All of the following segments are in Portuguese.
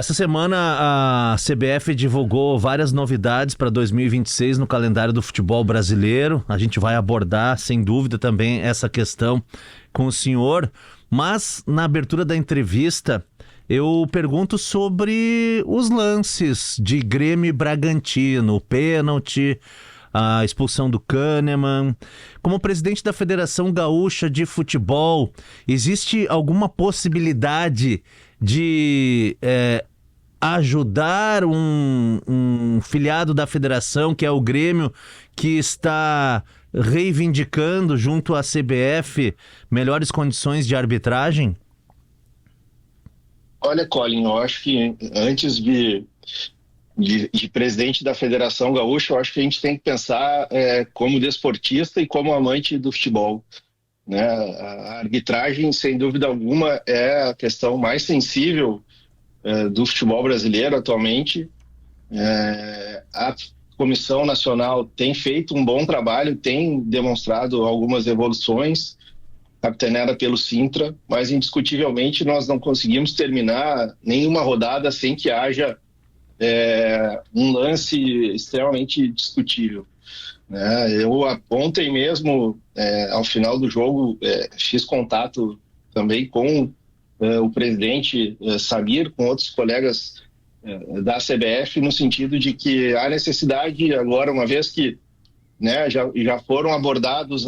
Essa semana a CBF divulgou várias novidades para 2026 no calendário do futebol brasileiro. A gente vai abordar, sem dúvida, também essa questão com o senhor. Mas na abertura da entrevista, eu pergunto sobre os lances de Grêmio e Bragantino, o pênalti, a expulsão do Kahneman. Como presidente da Federação Gaúcha de Futebol, existe alguma possibilidade de ajudar um filiado da federação, que é o Grêmio, que está reivindicando junto à CBF melhores condições de arbitragem? Olha, Colin, eu acho que antes de presidente da Federação Gaúcha, eu acho que a gente tem que pensar como desportista e como amante do futebol, né? A arbitragem, sem dúvida alguma, é a questão mais sensível do futebol brasileiro atualmente. A Comissão Nacional tem feito um bom trabalho, tem demonstrado algumas evoluções, capitaneada pelo Sintra, mas indiscutivelmente nós não conseguimos terminar nenhuma rodada sem que haja um lance extremamente discutível, né? Eu ontem mesmo, ao final do jogo, fiz contato também com o presidente Samir, com outros colegas da CBF, no sentido de que há necessidade agora, uma vez que, né, já foram abordados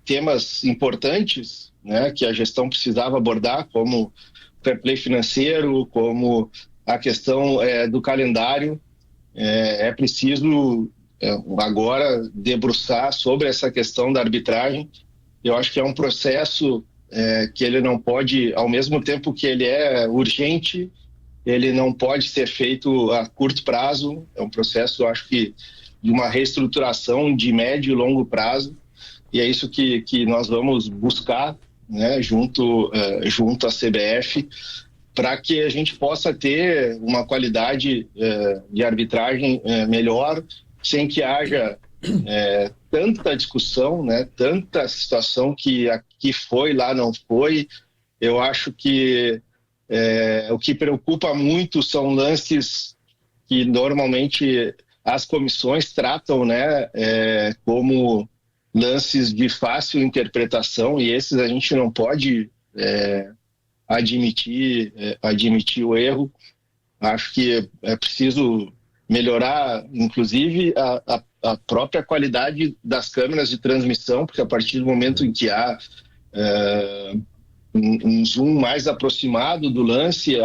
temas importantes, né, que a gestão precisava abordar, como o fair play financeiro, como a questão do calendário, é preciso agora debruçar sobre essa questão da arbitragem. Eu acho que é um processo que ele não pode, ao mesmo tempo que ele é urgente, ele não pode ser feito a curto prazo. É um processo, eu acho que, de uma reestruturação de médio e longo prazo, e é isso que nós vamos buscar, né, junto à CBF, para que a gente possa ter uma qualidade de arbitragem melhor, sem que haja tanta discussão, né, tanta situação que aqui foi, lá não foi. Eu acho que o que preocupa muito são lances que normalmente as comissões tratam, né, como lances de fácil interpretação, e esses a gente não pode admitir o erro. Acho que é preciso melhorar, inclusive, a própria qualidade das câmeras de transmissão, porque a partir do momento em que há um zoom mais aproximado do lance,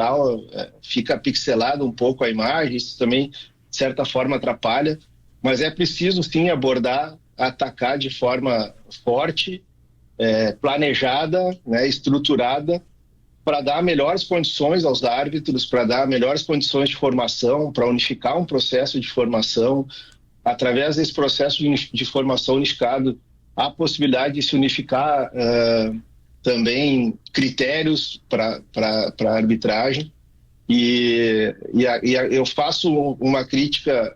fica pixelado um pouco a imagem, isso também, de certa forma, atrapalha, mas é preciso, sim, abordar, atacar de forma forte, planejada, né, estruturada, para dar melhores condições aos árbitros, para dar melhores condições de formação, para unificar um processo de formação. Através desse processo de formação unificado, há possibilidade de se unificar também critérios para a arbitragem. E eu faço uma crítica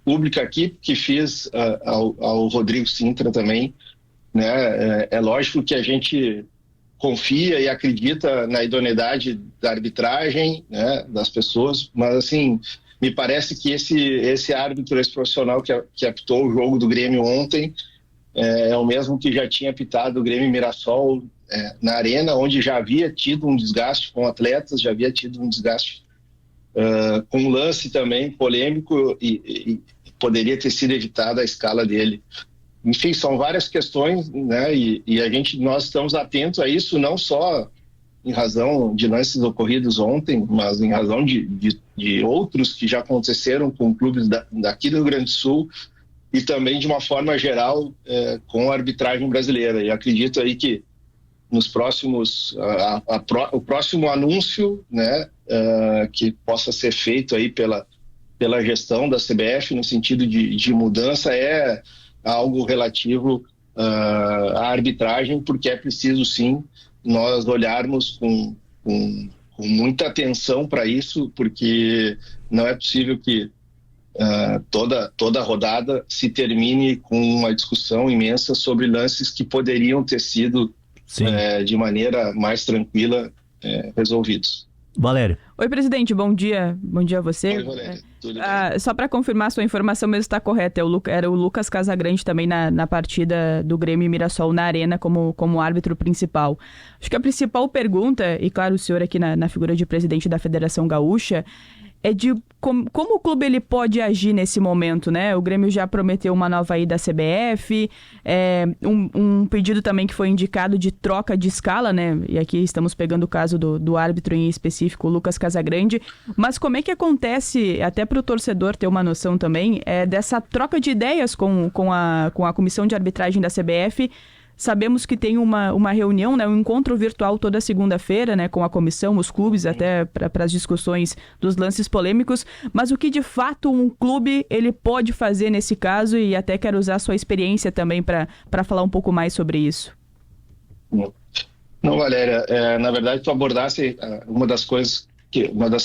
pública aqui, que fiz ao Rodrigo Sintra também, né? É lógico que a gente confia e acredita na idoneidade da arbitragem, né, das pessoas, mas assim, me parece que esse árbitro, esse profissional que apitou o jogo do Grêmio ontem, é o mesmo que já tinha apitado o Grêmio Mirassol na Arena, onde já havia tido um desgaste com atletas, já havia tido um desgaste com um lance também polêmico e poderia ter sido evitada a escala dele. Enfim, são várias questões, né? E nós estamos atentos a isso, não só em razão de lances ocorridos ontem, mas em razão de outros que já aconteceram com clubes daqui do Rio Grande do Sul, e também de uma forma geral com a arbitragem brasileira. E acredito aí que nos próximos, o próximo anúncio, né, que possa ser feito aí pela gestão da CBF no sentido de mudança é algo relativo à arbitragem, porque é preciso sim nós olharmos com muita atenção para isso, porque não é possível que toda rodada se termine com uma discussão imensa sobre lances que poderiam ter sido de maneira mais tranquila resolvidos. Valério. Oi, presidente, bom dia. Bom dia a você. Oi, Valério. Tudo bem? Só para confirmar, sua informação mesmo está correta. Era o Lucas Casagrande também na partida do Grêmio e Mirassol na Arena como árbitro principal. Acho que a principal pergunta, e claro, o senhor aqui na figura de presidente da Federação Gaúcha, é de como o clube ele pode agir nesse momento, né? O Grêmio já prometeu uma nova ida à CBF, um pedido também que foi indicado de troca de escala, né? E aqui estamos pegando o caso do árbitro em específico, o Lucas Casagrande. Mas como é que acontece, até para o torcedor ter uma noção também, dessa troca de ideias com a comissão de arbitragem da CBF? Sabemos que tem uma reunião, né, um encontro virtual toda segunda-feira, né, com a comissão, os clubes, até para as discussões dos lances polêmicos, mas o que de fato um clube ele pode fazer nesse caso, e até quero usar a sua experiência também para falar um pouco mais sobre isso. Não, Valéria, na verdade tu abordasse uma das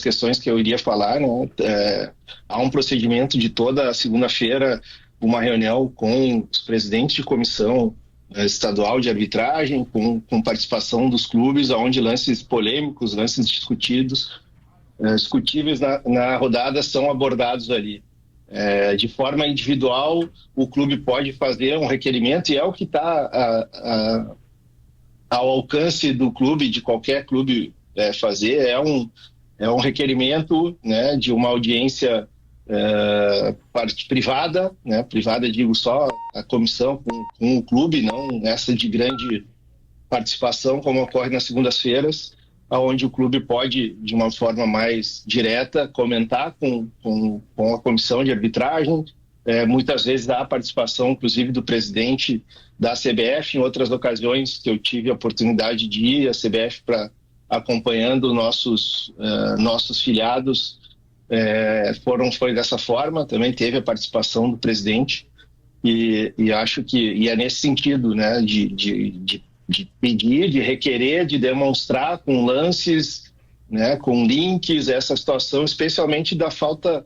questões que eu iria falar, né? Há um procedimento de toda segunda-feira, uma reunião com os presidentes de comissão estadual de arbitragem, com participação dos clubes, onde lances polêmicos, lances discutíveis na rodada são abordados ali. De forma individual, o clube pode fazer um requerimento, e é o que está ao alcance do clube, de qualquer clube fazer, é um requerimento, né, de uma audiência privada, né? Privada, digo, só a comissão com o clube, não essa de grande participação como ocorre nas segundas-feiras, onde o clube pode, de uma forma mais direta, comentar com a comissão de arbitragem. Muitas vezes há a participação, inclusive, do presidente da CBF. Em outras ocasiões que eu tive a oportunidade de ir à CBF acompanhando nossos filiados, foi dessa forma. Também teve a participação do presidente, e acho que é nesse sentido, né, de pedir, de requerer, de demonstrar com lances, né, com links, essa situação, especialmente da falta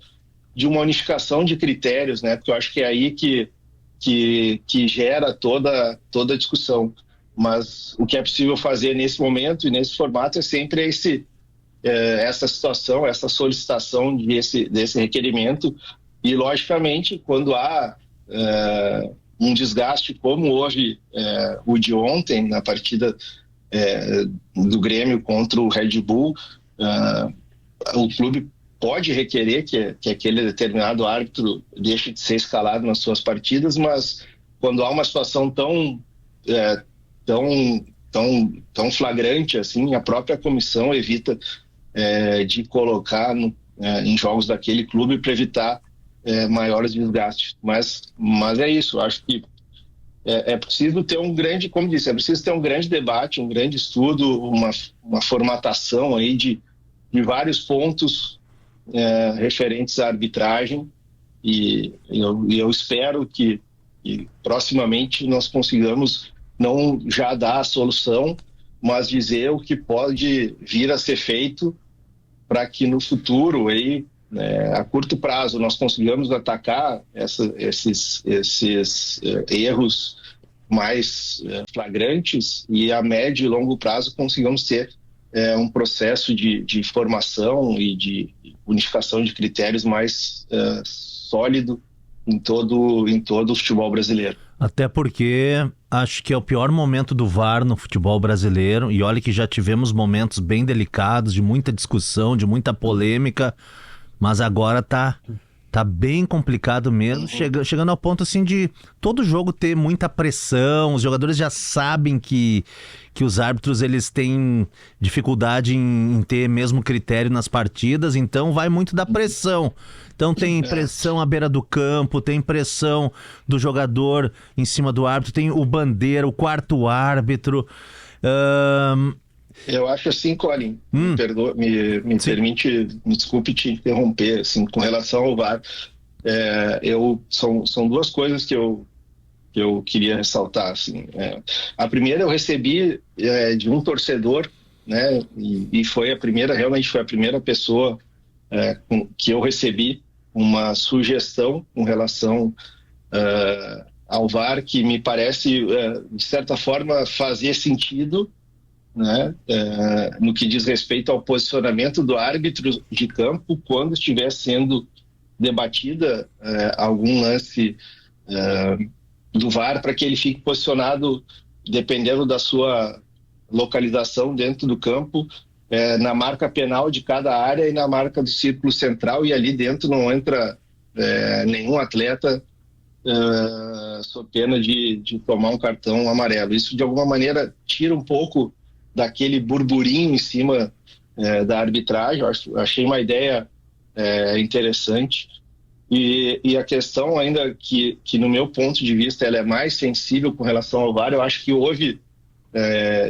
de uma unificação de critérios, né, porque eu acho que é aí que gera toda a discussão. Mas o que é possível fazer nesse momento e nesse formato é sempre essa situação, essa solicitação desse requerimento, e logicamente quando há um desgaste como houve o de ontem na partida do Grêmio contra o Red Bull, o clube pode requerer que aquele determinado árbitro deixe de ser escalado nas suas partidas, mas quando há uma situação tão flagrante assim, a própria comissão evita de colocar em jogos daquele clube para evitar maiores desgastes. Mas é isso, acho que é preciso ter como disse, é preciso ter um grande debate, um grande estudo, uma formatação aí de vários pontos referentes à arbitragem, e eu espero que proximamente nós consigamos não já dar a solução, mas dizer o que pode vir a ser feito para que no futuro, aí, a curto prazo, nós consigamos atacar esses erros mais flagrantes, e a médio e longo prazo consigamos ter um processo de formação e de unificação de critérios mais sólido em todo o futebol brasileiro. Até porque acho que é o pior momento do VAR no futebol brasileiro, e olha que já tivemos momentos bem delicados, de muita discussão, de muita polêmica, mas agora tá bem complicado mesmo, chegando ao ponto assim de todo jogo ter muita pressão. Os jogadores já sabem que os árbitros eles têm dificuldade em ter mesmo critério nas partidas, então vai muito da pressão. Então tem pressão à beira do campo, tem pressão do jogador em cima do árbitro, tem o bandeira, o quarto árbitro. Eu acho assim, Colin, me desculpe te interromper, assim, com relação ao VAR, são duas coisas que eu queria ressaltar, assim. A primeira, eu recebi de um torcedor, né, e realmente foi a primeira pessoa que eu recebi uma sugestão com relação ao VAR, que me parece, de certa forma, fazer sentido, né, no que diz respeito ao posicionamento do árbitro de campo quando estiver sendo debatida algum lance do VAR, para que ele fique posicionado, dependendo da sua localização dentro do campo, na marca penal de cada área e na marca do círculo central, e ali dentro não entra nenhum atleta sob pena de tomar um cartão amarelo. Isso, de alguma maneira, tira um pouco daquele burburinho em cima da arbitragem. Eu achei uma ideia interessante. E a questão ainda que, no meu ponto de vista, ela é mais sensível com relação ao VAR, eu acho que houve,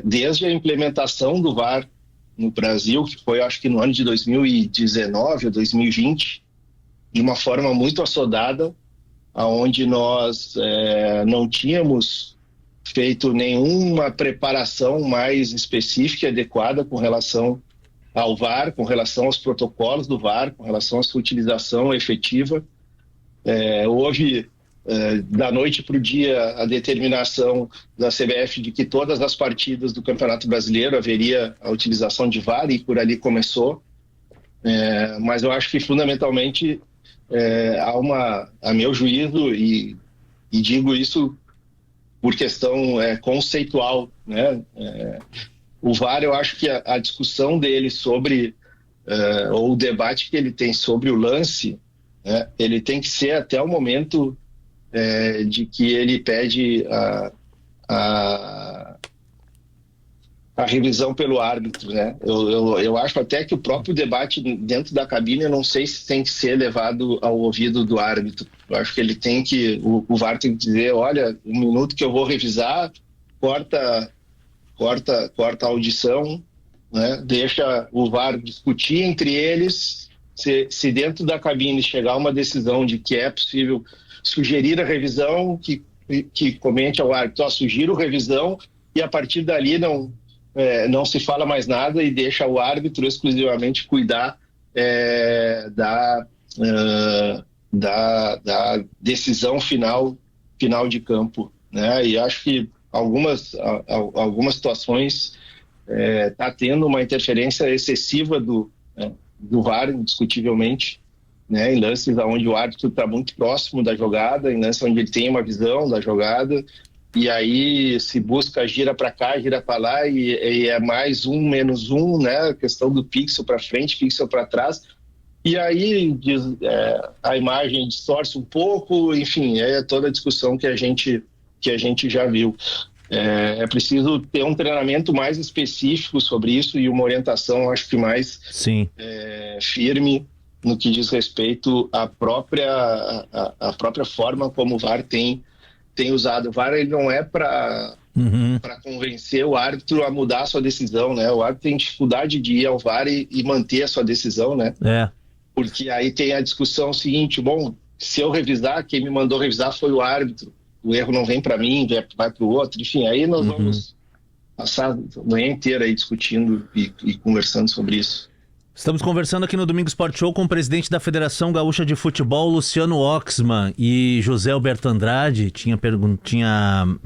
desde a implementação do VAR no Brasil, que foi, acho que no ano de 2019 ou 2020, de uma forma muito assodada, onde nós não tínhamos feito nenhuma preparação mais específica e adequada com relação ao VAR, com relação aos protocolos do VAR, com relação à sua utilização efetiva. Houve, da noite para o dia, a determinação da CBF de que todas as partidas do Campeonato Brasileiro haveria a utilização de VAR, e por ali começou. Mas eu acho que, fundamentalmente, a meu juízo, e digo isso por questão conceitual, né? O VAR, eu acho que a discussão dele sobre, ou o debate que ele tem sobre o lance, né, ele tem que ser até o momento de que ele pede a revisão pelo árbitro, né? Eu acho até que o próprio debate dentro da cabine, eu não sei se tem que ser levado ao ouvido do árbitro. Eu acho que ele tem que, o VAR tem que dizer, olha, um minuto que eu vou revisar, corta a audição, né? Deixa o VAR discutir entre eles, se dentro da cabine chegar a uma decisão de que é possível sugerir a revisão, que comente ao árbitro, sugiro revisão, e a partir dali não se fala mais nada e deixa o árbitro exclusivamente cuidar da decisão final de campo, né? E acho que algumas situações está tendo uma interferência excessiva do VAR, indiscutivelmente, né? Em lances onde o árbitro está muito próximo da jogada, em lances onde ele tem uma visão da jogada, e aí se busca gira para cá, gira para lá, e é mais um, menos um, né? A questão do pixel para frente, pixel para trás, e aí a imagem distorce um pouco, enfim, é toda a discussão que a gente já viu. É preciso ter um treinamento mais específico sobre isso e uma orientação, acho que mais firme no que diz respeito à própria forma como o VAR tem usado. O VAR, ele não é para convencer o árbitro a mudar a sua decisão, né? O árbitro tem dificuldade de ir ao VAR e manter a sua decisão, né? Porque aí tem a discussão seguinte, bom, se eu revisar, quem me mandou revisar foi o árbitro, o erro não vem para mim, vai para o outro, enfim, aí nós vamos passar a manhã inteira aí discutindo e conversando sobre isso. Estamos conversando aqui no Domingo Sport Show com o presidente da Federação Gaúcha de Futebol, Luciano Oxman, e José Alberto Andrade tinha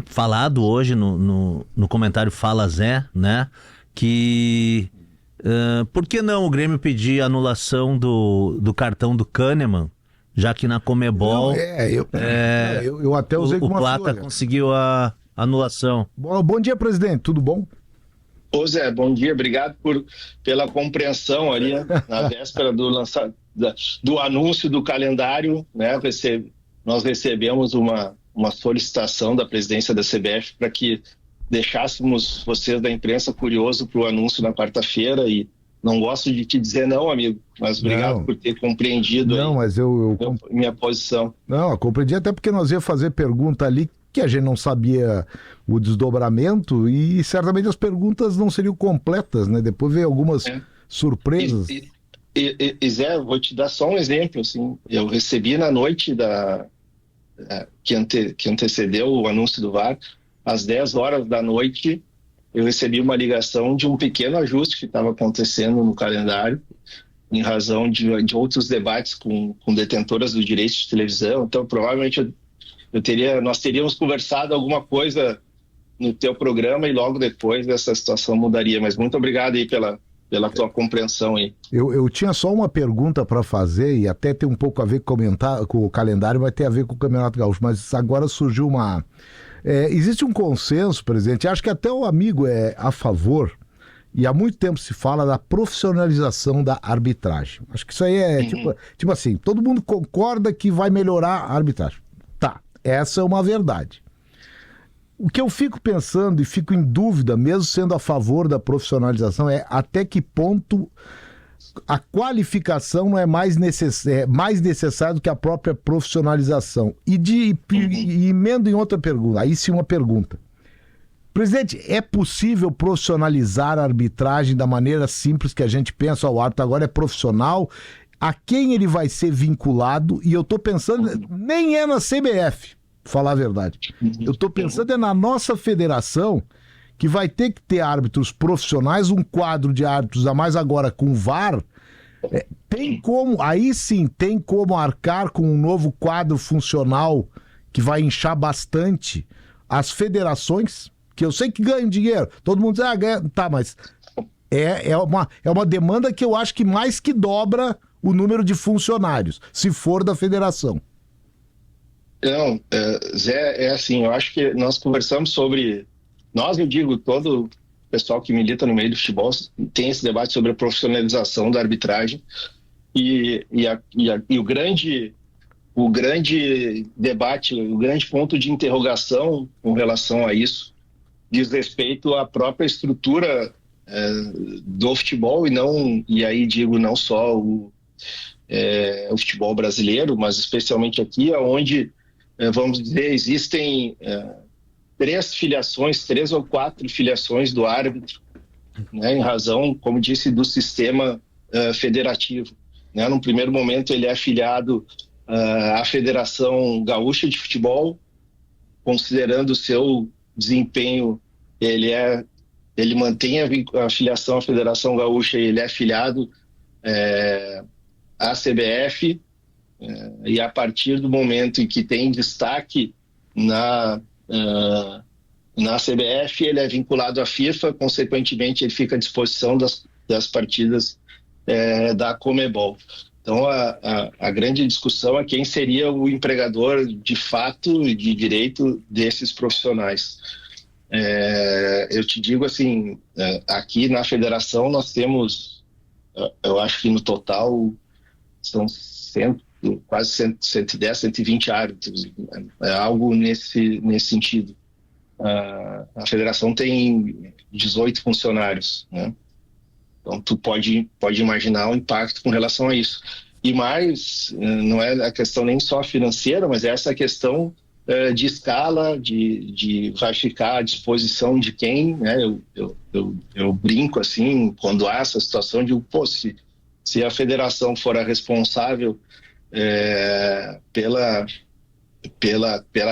falado hoje no comentário Fala Zé, né, que por que não o Grêmio pedir anulação do cartão do Kahneman, já que na Comebol eu até usei o Plata conseguiu a anulação. Bom dia, presidente, tudo bom? Ô Zé, bom dia, obrigado pela compreensão ali, na véspera do anúncio do calendário, né? Nós recebemos uma solicitação da presidência da CBF para que deixássemos vocês da imprensa curioso para o anúncio na quarta-feira, e não gosto de te dizer não, amigo, mas obrigado por ter compreendido mas minha posição. Não, eu compreendi até porque nós ia fazer pergunta ali que a gente não sabia o desdobramento e certamente as perguntas não seriam completas, né? Depois veio algumas surpresas. E Zé, vou te dar só um exemplo, assim, eu recebi na noite que antecedeu o anúncio do VAR, às 10 horas da noite, eu recebi uma ligação de um pequeno ajuste que estava acontecendo no calendário, em razão de outros debates com detentoras do direito de televisão. Então, provavelmente nós teríamos conversado alguma coisa no teu programa e logo depois essa situação mudaria. Mas muito obrigado aí pela tua compreensão aí. Eu tinha só uma pergunta para fazer, e até tem um pouco a ver com o calendário, vai ter a ver com o Campeonato Gaúcho, mas agora surgiu uma... existe um consenso, presidente, acho que até o amigo é a favor, e há muito tempo se fala da profissionalização da arbitragem. Acho que isso aí é tipo assim, todo mundo concorda que vai melhorar a arbitragem. Tá, essa é uma verdade. O que eu fico pensando e fico em dúvida, mesmo sendo a favor da profissionalização, é até que ponto a qualificação não é mais necessária do que a própria profissionalização. E emendo em outra pergunta, aí sim uma pergunta. Presidente, é possível profissionalizar a arbitragem da maneira simples que a gente pensa? O árbitro agora é profissional, a quem ele vai ser vinculado? E eu estou pensando, nem é na CBF, falar a verdade. Eu estou pensando na nossa federação, que vai ter que ter árbitros profissionais, um quadro de árbitros, a mais agora com VAR. Tem como, aí sim, tem como arcar com um novo quadro funcional que vai inchar bastante as federações, que eu sei que ganham dinheiro. Todo mundo diz, ganha, tá, mas é uma demanda que eu acho que mais que dobra o número de funcionários, se for da federação. Não, Zé, é assim, eu acho que nós conversamos sobre, eu digo, todo o pessoal que milita no meio do futebol tem esse debate sobre a profissionalização da arbitragem e o grande debate, o grande ponto de interrogação com relação a isso diz respeito à própria estrutura do futebol e aí digo não só o futebol brasileiro, mas especialmente aqui, onde vamos dizer, existem 3 ou 4 filiações do árbitro, né, em razão, como disse, do sistema federativo. Né? Num primeiro momento, ele é afiliado à Federação Gaúcha de Futebol, considerando o seu desempenho, ele mantém a filiação à Federação Gaúcha e ele é afiliado à CBF, e a partir do momento em que tem destaque na CBF, ele é vinculado à FIFA, consequentemente ele fica à disposição das partidas da Conmebol. Então a grande discussão é quem seria o empregador de fato e de direito desses profissionais. Eu te digo assim, aqui na federação nós temos, eu acho que no total são quase 110, 120 árbitros, algo nesse sentido. A federação tem 18 funcionários, né? Então tu pode imaginar o impacto com relação a isso. E mais, não é a questão nem só financeira, mas é essa questão de escala, de vai ficar à disposição de quem, né? Eu brinco assim, quando há essa situação, digo, se a federação for a responsável pela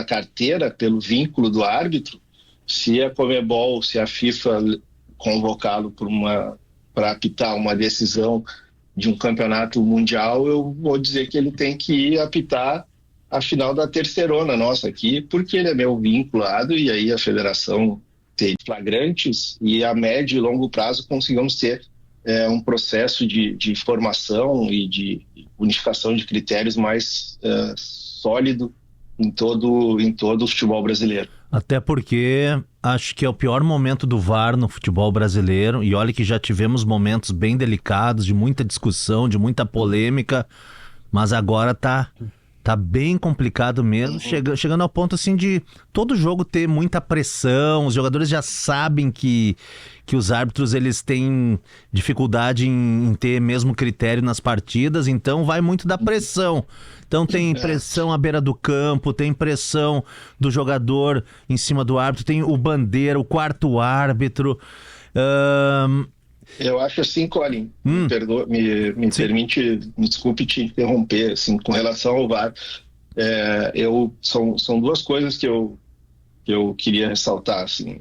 carteira, pelo vínculo do árbitro, se a Conmebol, se a FIFA convocá-lo para apitar uma decisão de um campeonato mundial, eu vou dizer que ele tem que ir apitar a final da terceirona nossa aqui, porque ele é meu vinculado, e aí a federação tem flagrantes e a médio e longo prazo consigamos ter um processo de formação e de unificação de critérios mais sólido em todo o futebol brasileiro. Até porque acho que é o pior momento do VAR no futebol brasileiro, e olha que já tivemos momentos bem delicados, de muita discussão, de muita polêmica, mas agora tá bem complicado mesmo, chegando ao ponto assim de todo jogo ter muita pressão, os jogadores já sabem que os árbitros eles têm dificuldade em ter mesmo critério nas partidas, então vai muito da pressão. Então tem pressão à beira do campo, tem pressão do jogador em cima do árbitro, tem o bandeira, o quarto árbitro. Eu acho assim, Colin, me permite, me desculpe te interromper, assim, com relação ao VAR, são duas coisas que eu queria ressaltar, assim.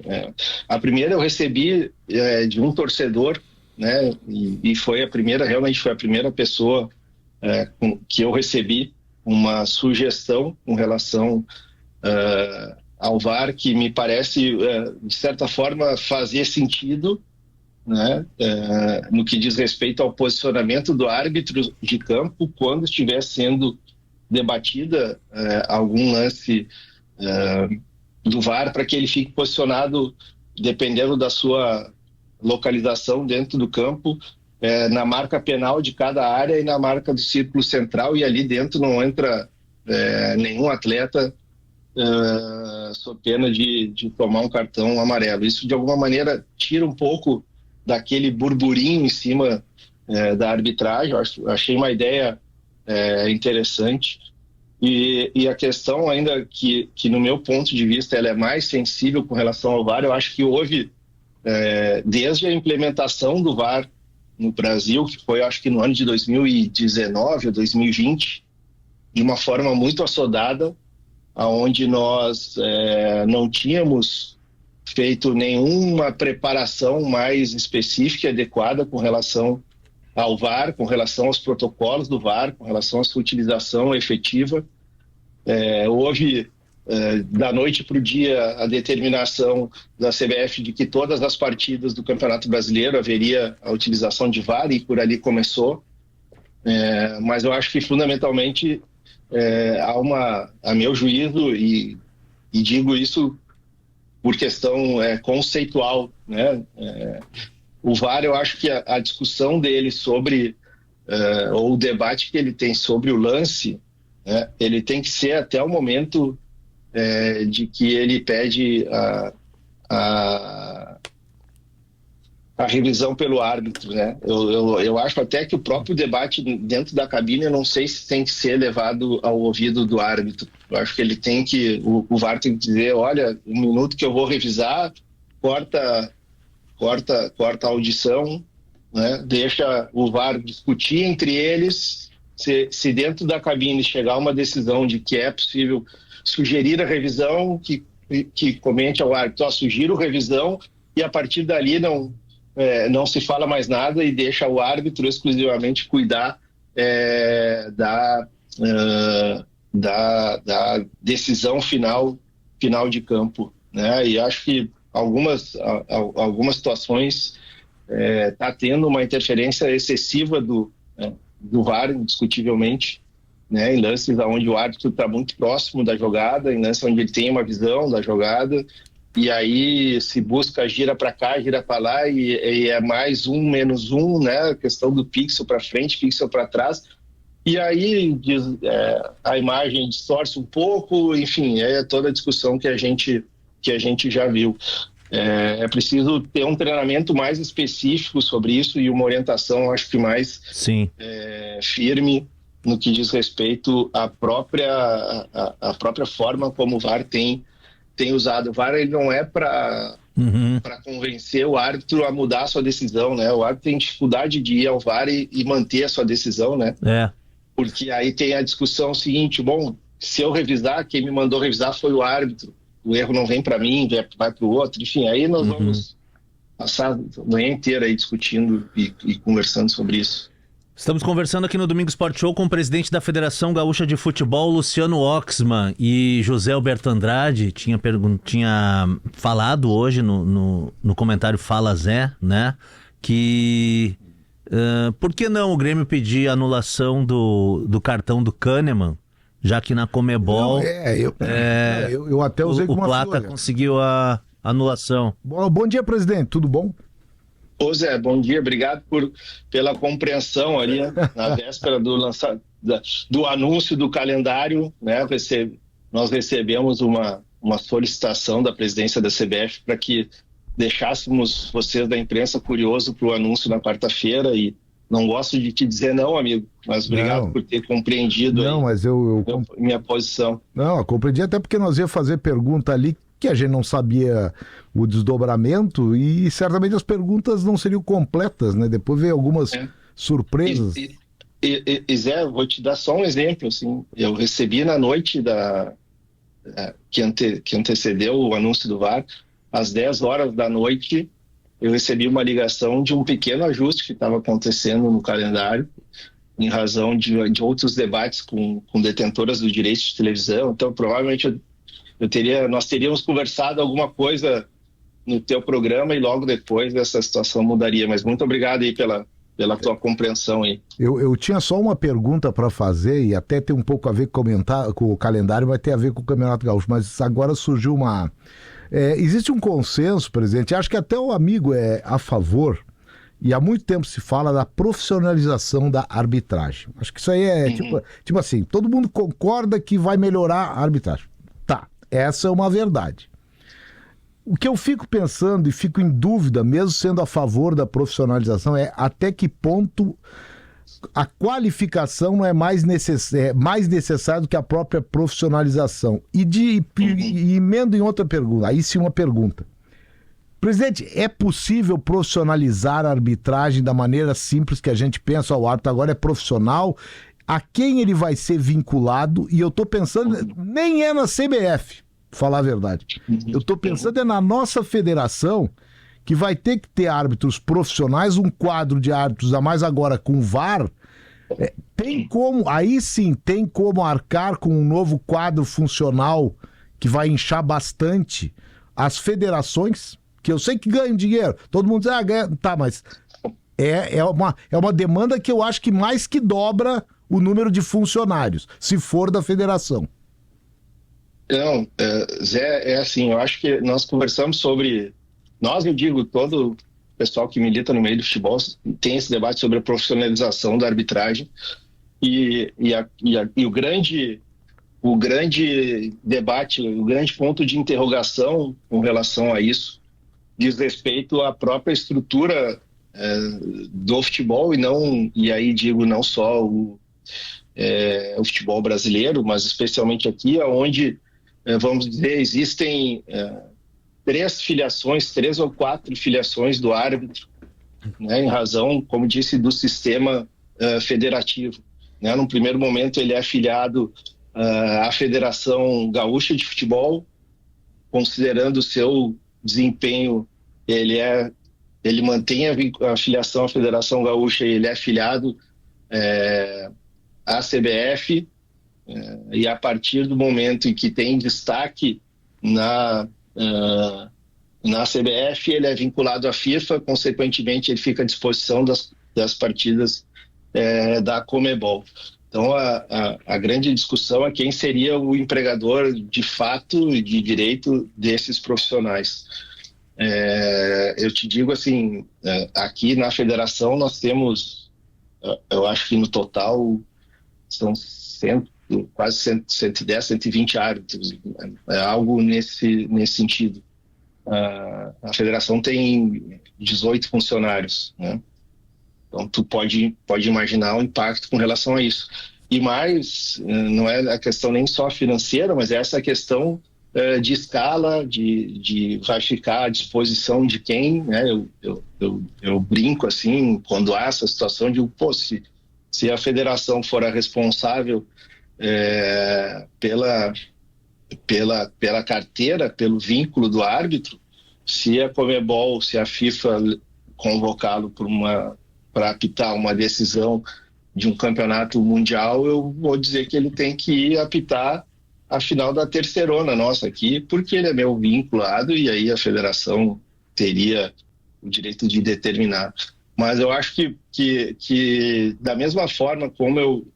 A primeira eu recebi de um torcedor, né, e realmente foi a primeira pessoa que eu recebi uma sugestão com relação ao VAR que me parece, de certa forma, fazer sentido, né, no que diz respeito ao posicionamento do árbitro de campo quando estiver sendo debatida algum lance do VAR, para que ele fique posicionado, dependendo da sua localização dentro do campo, na marca penal de cada área e na marca do círculo central, e ali dentro não entra nenhum atleta sob pena de tomar um cartão amarelo. Isso, de alguma maneira, tira um pouco daquele burburinho em cima da arbitragem. Eu achei uma ideia interessante. E a questão ainda que, no meu ponto de vista, ela é mais sensível com relação ao VAR, eu acho que houve, desde a implementação do VAR no Brasil, que foi, acho que no ano de 2019 ou 2020, de uma forma muito assodada, onde nós não tínhamos feito nenhuma preparação mais específica e adequada com relação ao VAR, com relação aos protocolos do VAR, com relação à sua utilização efetiva. Houve, da noite para o dia, a determinação da CBF de que todas as partidas do Campeonato Brasileiro haveria a utilização de VAR, e por ali começou. Mas eu acho que, fundamentalmente, a meu juízo, e digo isso por questão conceitual, né? O VAR, eu acho que a discussão dele sobre, ou o debate que ele tem sobre o lance, né, ele tem que ser até o momento de que ele pede a revisão pelo árbitro, né? Eu acho até que o próprio debate dentro da cabine, eu não sei se tem que ser levado ao ouvido do árbitro. Eu acho que ele tem que, o VAR tem que dizer, olha, um minuto que eu vou revisar, corta a audição, né? Deixa o VAR discutir entre eles, se dentro da cabine chegar a uma decisão de que é possível sugerir a revisão, que comente ao árbitro, sugiro revisão, e a partir dali não se fala mais nada e deixa o árbitro exclusivamente cuidar da decisão final de campo, né? E acho que algumas situações está tendo uma interferência excessiva do VAR, indiscutivelmente, né? Em lances onde o árbitro está muito próximo da jogada, em lances onde ele tem uma visão da jogada, e aí se busca gira para cá, gira para lá, e é mais um, menos um, né? A questão do pixel para frente, pixel para trás, e aí a imagem distorce um pouco, enfim, é toda a discussão que a gente já viu. É preciso ter um treinamento mais específico sobre isso e uma orientação, acho que mais firme no que diz respeito à própria forma como o VAR tem usado. O VAR, ele não é para convencer o árbitro a mudar a sua decisão, né? O árbitro tem dificuldade de ir ao VAR e manter a sua decisão, né? Porque aí tem a discussão seguinte, bom, se eu revisar, quem me mandou revisar foi o árbitro, o erro não vem para mim, vai para o outro, enfim, aí nós vamos passar a manhã inteira aí discutindo e conversando sobre isso. Estamos conversando aqui no Domingo Sport Show com o presidente da Federação Gaúcha de Futebol, Luciano Oxman, e José Alberto Andrade tinha falado hoje no comentário Fala Zé, né, que por que não o Grêmio pedir anulação do cartão do Kahneman, já que na Comebol eu até usei o Plata conseguiu a anulação. Bom dia, presidente, tudo bom? Ô Zé, bom dia, obrigado pela compreensão ali, na véspera do anúncio do calendário, né? Nós recebemos uma solicitação da presidência da CBF para que deixássemos vocês da imprensa curioso para o anúncio na quarta-feira, e não gosto de te dizer não, amigo, mas obrigado por ter compreendido mas minha posição. Não, eu compreendi até porque nós ia fazer pergunta ali que a gente não sabia o desdobramento e certamente as perguntas não seriam completas, né? Depois veio algumas surpresas. E Zé, vou te dar só um exemplo, assim, eu recebi na noite que antecedeu o anúncio do VAR, às 10 horas da noite, eu recebi uma ligação de um pequeno ajuste que estava acontecendo no calendário, em razão de outros debates com detentoras do direito de televisão. Então, provavelmente nós teríamos conversado alguma coisa no teu programa e logo depois essa situação mudaria. Mas muito obrigado aí pela tua compreensão aí. Eu tinha só uma pergunta para fazer e até tem um pouco a ver com o calendário, vai ter a ver com o Campeonato Gaúcho, mas agora surgiu uma... existe um consenso, presidente, acho que até o amigo é a favor, e há muito tempo se fala da profissionalização da arbitragem. Acho que isso aí é tipo assim, todo mundo concorda que vai melhorar a arbitragem. Tá, essa é uma verdade. O que eu fico pensando e fico em dúvida, mesmo sendo a favor da profissionalização, é até que ponto a qualificação não é mais necessária do que a própria profissionalização. E emendo em outra pergunta, aí sim uma pergunta. Presidente, é possível profissionalizar a arbitragem da maneira simples que a gente pensa? O árbitro agora é profissional, a quem ele vai ser vinculado? E eu estou pensando, nem é na CBF. Falar a verdade. Eu estou pensando na nossa federação, que vai ter que ter árbitros profissionais, um quadro de árbitros, a mais agora com VAR. Tem como arcar com um novo quadro funcional que vai inchar bastante as federações, que eu sei que ganham dinheiro. Todo mundo diz, ganha. Tá, mas é uma demanda que eu acho que mais que dobra o número de funcionários, se for da federação. Não, Zé, é assim, eu acho que nós conversamos sobre, eu digo, todo o pessoal que milita no meio do futebol tem esse debate sobre a profissionalização da arbitragem e o grande debate, o grande ponto de interrogação com relação a isso diz respeito à própria estrutura do futebol e aí digo não só o futebol brasileiro, mas especialmente aqui, onde vamos dizer, existem 3 ou 4 filiações do árbitro, né, em razão, como disse, do sistema federativo. Né? Num primeiro momento, ele é afiliado à Federação Gaúcha de Futebol, considerando o seu desempenho, ele mantém a filiação à Federação Gaúcha e ele é afiliado à CBF, e a partir do momento em que tem destaque na CBF, ele é vinculado à FIFA, consequentemente ele fica à disposição das partidas da Conmebol. Então a grande discussão é quem seria o empregador de fato e de direito desses profissionais. Eu te digo assim, aqui na federação nós temos, eu acho que no total são quase 110, 120 árbitros, algo nesse sentido. A federação tem 18 funcionários, né? Então tu pode imaginar o impacto com relação a isso. E mais, não é a questão nem só financeira, mas é essa questão de escala, de vai ficar à disposição de quem, né? Eu brinco assim, quando há essa situação, digo, se a federação for a responsável pela carteira, pelo vínculo do árbitro, se a Conmebol, se a FIFA convocá-lo para apitar uma decisão de um campeonato mundial, eu vou dizer que ele tem que ir apitar a final da terceirona nossa aqui, porque ele é meu vinculado e aí a federação teria o direito de determinar. Mas eu acho que da mesma forma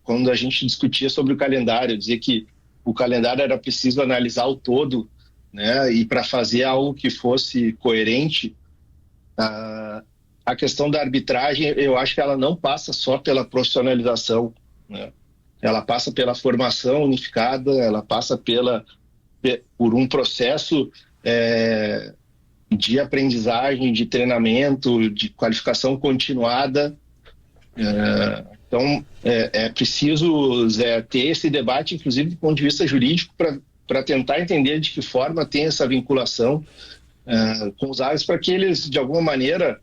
quando a gente discutia sobre o calendário, dizer que o calendário era preciso analisar o todo, né, e para fazer algo que fosse coerente, a questão da arbitragem, eu acho que ela não passa só pela profissionalização, né? Ela passa pela formação unificada, ela passa por um processo de aprendizagem, de treinamento, de qualificação continuada. Então, é preciso, Zé, ter esse debate, inclusive do ponto de vista jurídico, para tentar entender de que forma tem essa vinculação com os árbitros, para que eles, de alguma maneira,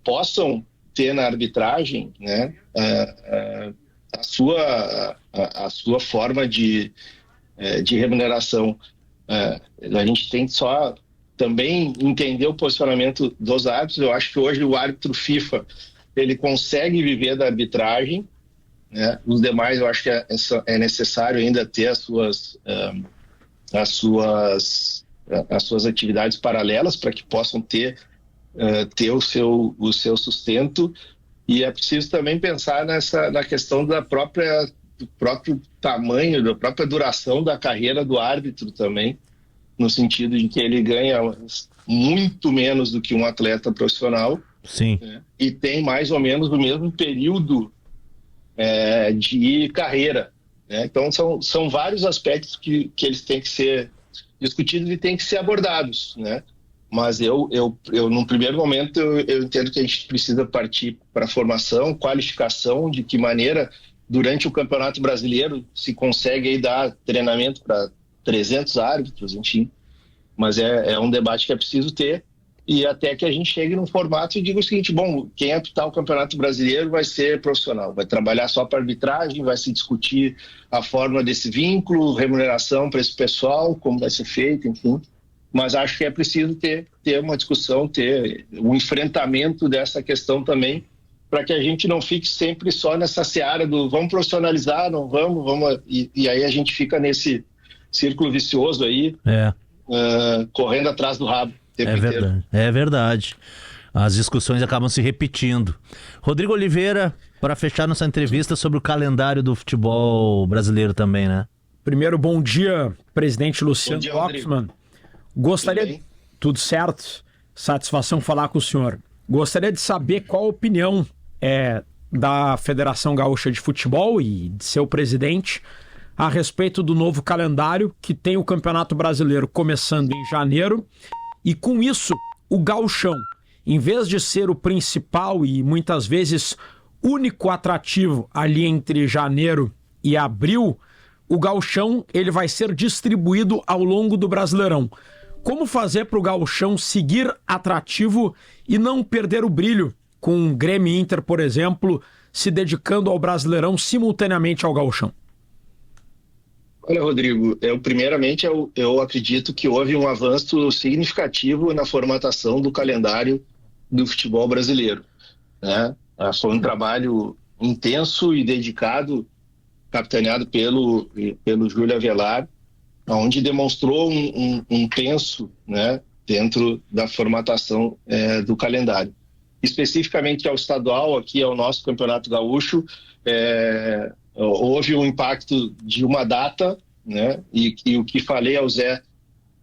possam ter na arbitragem, né, a sua forma de remuneração. A gente tem que só também entender o posicionamento dos árbitros. Eu acho que hoje o árbitro FIFA ele consegue viver da arbitragem, né? Os demais eu acho que é necessário ainda ter as as suas atividades paralelas para que possam ter o seu sustento. E é preciso também pensar na questão do próprio tamanho, da própria duração da carreira do árbitro também, no sentido de que ele ganha muito menos do que um atleta profissional. Sim. E tem mais ou menos o mesmo período de carreira. Então, são vários aspectos que eles têm que ser discutidos e têm que ser abordados, Mas eu num primeiro momento, eu entendo que a gente precisa partir para a formação, qualificação, de que maneira, durante o Campeonato Brasileiro, se consegue aí dar treinamento para 300 árbitros, enfim. Mas é um debate que é preciso ter, e até que a gente chegue num formato e diga o seguinte: bom, quem apitar o Campeonato Brasileiro vai ser profissional, vai trabalhar só para arbitragem, vai se discutir a forma desse vínculo, remuneração para esse pessoal, como vai ser feito, enfim. Mas acho que é preciso ter uma discussão, ter um enfrentamento dessa questão também, para que a gente não fique sempre só nessa seara do vamos profissionalizar, não vamos, e aí a gente fica nesse círculo vicioso aí, correndo atrás do rabo. É verdade. As discussões acabam se repetindo. Rodrigo Oliveira, para fechar nossa entrevista sobre o calendário do futebol brasileiro também, Primeiro, bom dia, presidente Luciano Oxman. Gostaria... Tudo certo? Satisfação falar com o senhor. Gostaria de saber qual a opinião da Federação Gaúcha de Futebol e de seu presidente a respeito do novo calendário, que tem o Campeonato Brasileiro começando em janeiro, e com isso, o gauchão, em vez de ser o principal e muitas vezes único atrativo ali entre janeiro e abril, o gauchão ele vai ser distribuído ao longo do Brasileirão. Como fazer para o gauchão seguir atrativo e não perder o brilho, com o Grêmio e Inter, por exemplo, se dedicando ao Brasileirão simultaneamente ao gauchão? Olha, Rodrigo, primeiramente eu acredito que houve um avanço significativo na formatação do calendário do futebol brasileiro. Foi um trabalho intenso e dedicado, capitaneado pelo Júlio Avelar, onde demonstrou um penso dentro da formatação do calendário. Especificamente ao estadual, aqui ao nosso Campeonato Gaúcho, houve um impacto de uma data, e o que falei ao Zé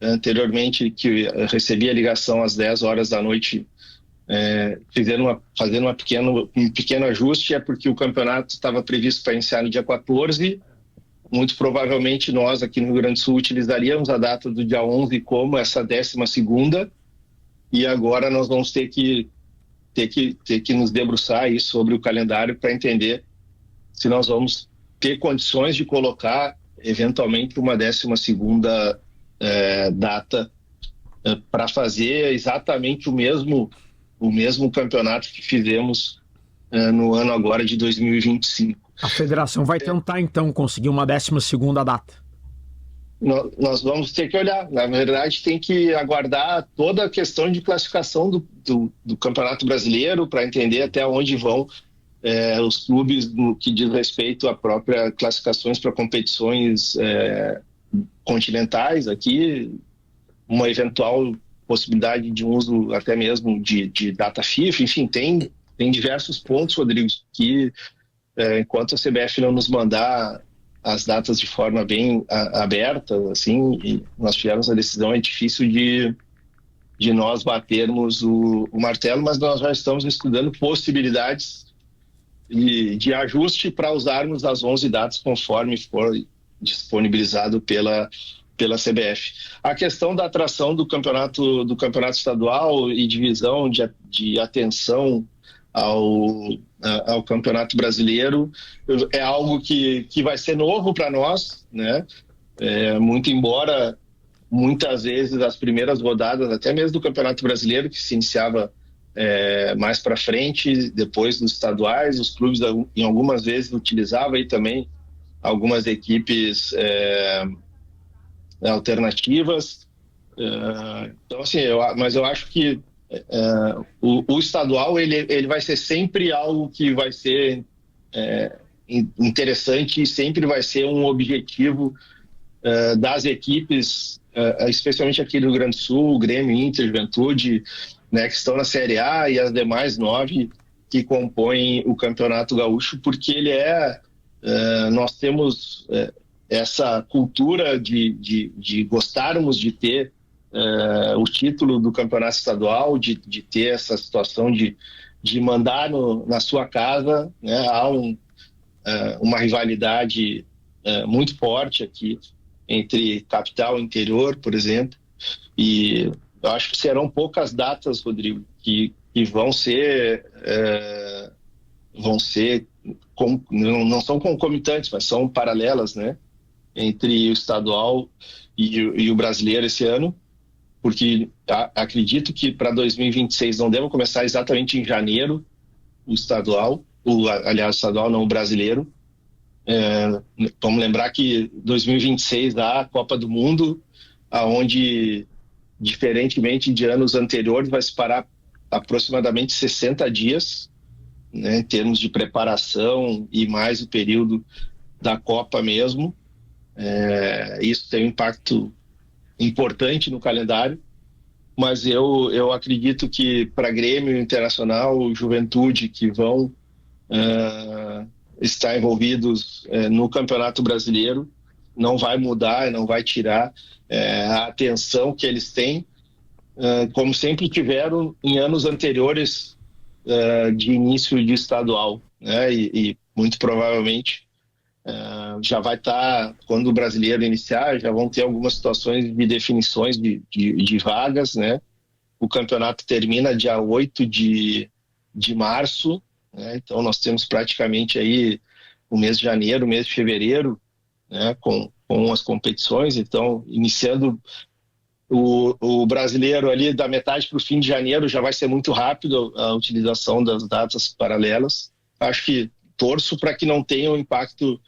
anteriormente, que recebi a ligação às 10 horas da noite, fazendo um pequeno ajuste, porque o campeonato estava previsto para iniciar no dia 14, muito provavelmente nós aqui no Rio Grande do Sul utilizaríamos a data do dia 11 como essa 12ª, e agora nós vamos ter que nos debruçar aí sobre o calendário para entender se nós vamos ter condições de colocar, eventualmente, uma 12ª data para fazer exatamente o mesmo campeonato que fizemos no ano agora de 2025. A federação vai tentar, então, conseguir uma 12ª data? Nós vamos ter que olhar. Na verdade, tem que aguardar toda a questão de classificação do Campeonato Brasileiro para entender até onde vão os clubes no que diz respeito à própria classificações para competições continentais aqui, uma eventual possibilidade de uso até mesmo de data FIFA, enfim, tem diversos pontos, Rodrigo, que enquanto a CBF não nos mandar as datas de forma bem aberta, assim, e nós tivemos a decisão, é difícil de nós batermos o martelo, mas nós já estamos estudando possibilidades de ajuste para usarmos as 11 datas conforme for disponibilizado pela CBF. A questão da atração do campeonato estadual e divisão de atenção ao Campeonato Brasileiro é algo que vai ser novo para nós, muito embora muitas vezes as primeiras rodadas, até mesmo do Campeonato Brasileiro, que se iniciava mais para frente, depois dos estaduais, os clubes em algumas vezes utilizavam aí também algumas equipes alternativas. Então, assim, mas eu acho que o estadual ele vai ser sempre algo que vai ser interessante e sempre vai ser um objetivo das equipes, especialmente aqui do Rio Grande do Sul, Grêmio, Inter, Juventude, né, que estão na Série A, e as demais 9 que compõem o Campeonato Gaúcho, porque nós temos essa cultura de gostarmos de ter o título do Campeonato Estadual, de ter essa situação de mandar na sua casa, né? Há uma rivalidade muito forte aqui entre capital e interior, por exemplo, e eu acho que serão poucas datas, Rodrigo, que vão ser não são concomitantes, mas são paralelas, né, entre o estadual e o brasileiro esse ano, porque acredito que para 2026 não deva começar exatamente em janeiro o estadual, aliás, o estadual não, o brasileiro. Vamos lembrar que 2026 há a Copa do Mundo, aonde, diferentemente de anos anteriores, vai se parar aproximadamente 60 dias, né, em termos de preparação e mais o período da Copa mesmo. Isso tem um impacto importante no calendário, mas eu acredito que para Grêmio, Internacional, Juventude, que vão estar envolvidos no Campeonato Brasileiro, não vai mudar, não vai tirar a atenção que eles têm, como sempre tiveram em anos anteriores de início de estadual, né? E muito provavelmente já vai estar, quando o brasileiro iniciar, já vão ter algumas situações de definições de vagas, né? O campeonato termina dia 8 de março, né? Então nós temos praticamente aí o mês de janeiro, o mês de fevereiro, né? Com as competições. Então, iniciando o brasileiro ali da metade para o fim de janeiro, já vai ser muito rápido a utilização das datas paralelas. Acho que torço para que não tenha um impacto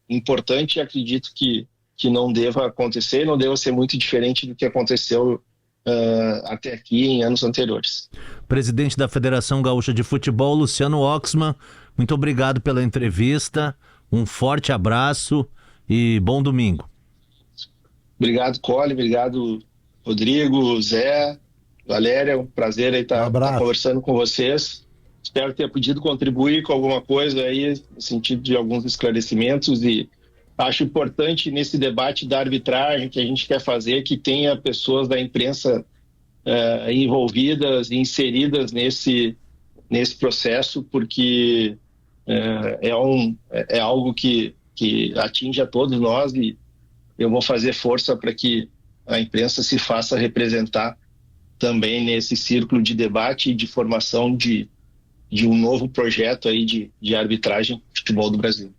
importante, e acredito que não deva acontecer, não deva ser muito diferente do que aconteceu até aqui em anos anteriores. Presidente da Federação Gaúcha de Futebol, Luciano Oxman, muito obrigado pela entrevista, um forte abraço e bom domingo. Obrigado, Cole, obrigado, Rodrigo, Zé, Valéria, um prazer aí estar conversando com vocês. Espero ter podido contribuir com alguma coisa aí, no sentido de alguns esclarecimentos, e acho importante nesse debate da arbitragem que a gente quer fazer que tenha pessoas da imprensa envolvidas e inseridas nesse processo, porque é algo que atinge a todos nós, e eu vou fazer força para que a imprensa se faça representar também nesse círculo de debate e de formação de um novo projeto aí de arbitragem no futebol do Brasil.